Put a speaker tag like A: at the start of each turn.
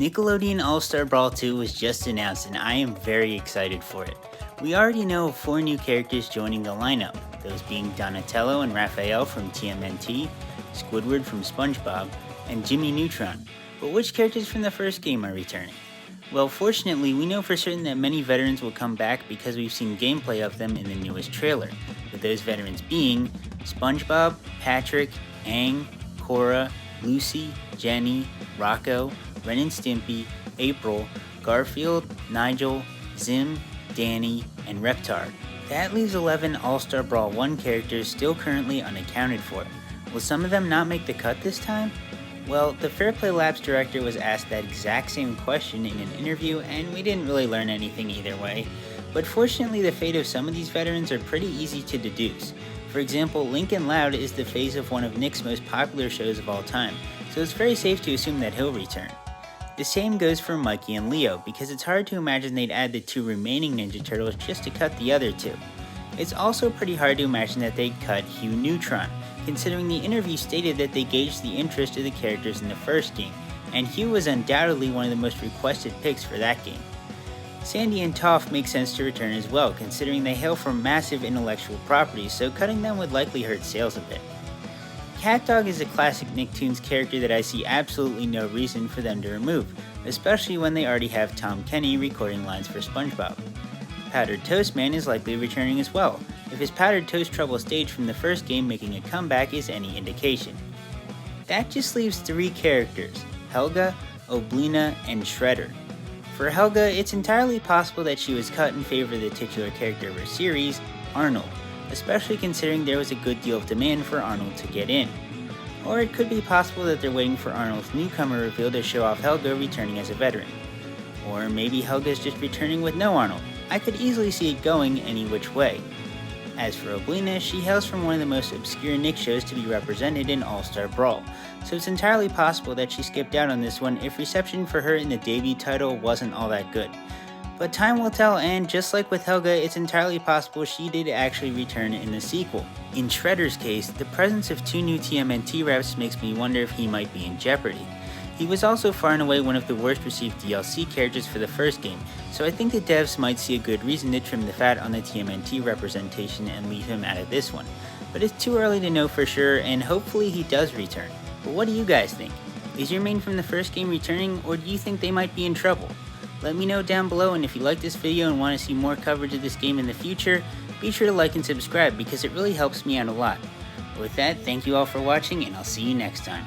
A: Nickelodeon All-Star Brawl 2 was just announced and I am very excited for it. We already know of 4 new characters joining the lineup, those being Donatello and Raphael from TMNT, Squidward from SpongeBob, and Jimmy Neutron. But which characters from the first game are returning? Well, fortunately, we know for certain that many veterans will come back because we've seen gameplay of them in the newest trailer, with those veterans being SpongeBob, Patrick, Aang, Korra, Lucy, Jenny, Rocco, Ren and Stimpy, April, Garfield, Nigel, Zim, Danny, and Reptar. That leaves 11 All-Star Brawl 1 characters still currently unaccounted for. Will some of them not make the cut this time? Well, the Fair Play Labs director was asked that exact same question in an interview and we didn't really learn anything either way. But fortunately the fate of some of these veterans are pretty easy to deduce. For example, Lincoln Loud is the face of one of Nick's most popular shows of all time, so it's very safe to assume that he'll return. The same goes for Mikey and Leo, because it's hard to imagine they'd add the 2 remaining Ninja Turtles just to cut the other 2. It's also pretty hard to imagine that they'd cut Hugh Neutron, considering the interview stated that they gauged the interest of the characters in the first game, and Hugh was undoubtedly one of the most requested picks for that game. Sandy and Toph make sense to return as well, considering they hail from massive intellectual properties, so cutting them would likely hurt sales a bit. CatDog is a classic Nicktoons character that I see absolutely no reason for them to remove, especially when they already have Tom Kenny recording lines for SpongeBob. Powdered Toast Man is likely returning as well, if his Powdered Toast Trouble stage from the first game making a comeback is any indication. That just leaves 3 characters, Helga, Oblina, and Shredder. For Helga, it's entirely possible that she was cut in favor of the titular character of her series, Arnold, especially considering there was a good deal of demand for Arnold to get in. Or it could be possible that they're waiting for Arnold's newcomer reveal to show off Helga returning as a veteran. Or maybe Helga's just returning with no Arnold. I could easily see it going any which way. As for Oblina, she hails from one of the most obscure Nick shows to be represented in All-Star Brawl, so it's entirely possible that she skipped out on this one if reception for her in the debut title wasn't all that good. But time will tell, and just like with Helga, it's entirely possible she did actually return in the sequel. In Shredder's case, the presence of 2 new TMNT reps makes me wonder if he might be in jeopardy. He was also far and away one of the worst received DLC characters for the first game, so I think the devs might see a good reason to trim the fat on the TMNT representation and leave him out of this one. But it's too early to know for sure, and hopefully he does return. But what do you guys think? Is your main from the first game returning, or do you think they might be in trouble? Let me know down below, and if you like this video and want to see more coverage of this game in the future, be sure to like and subscribe because it really helps me out a lot. With that, thank you all for watching, and I'll see you next time.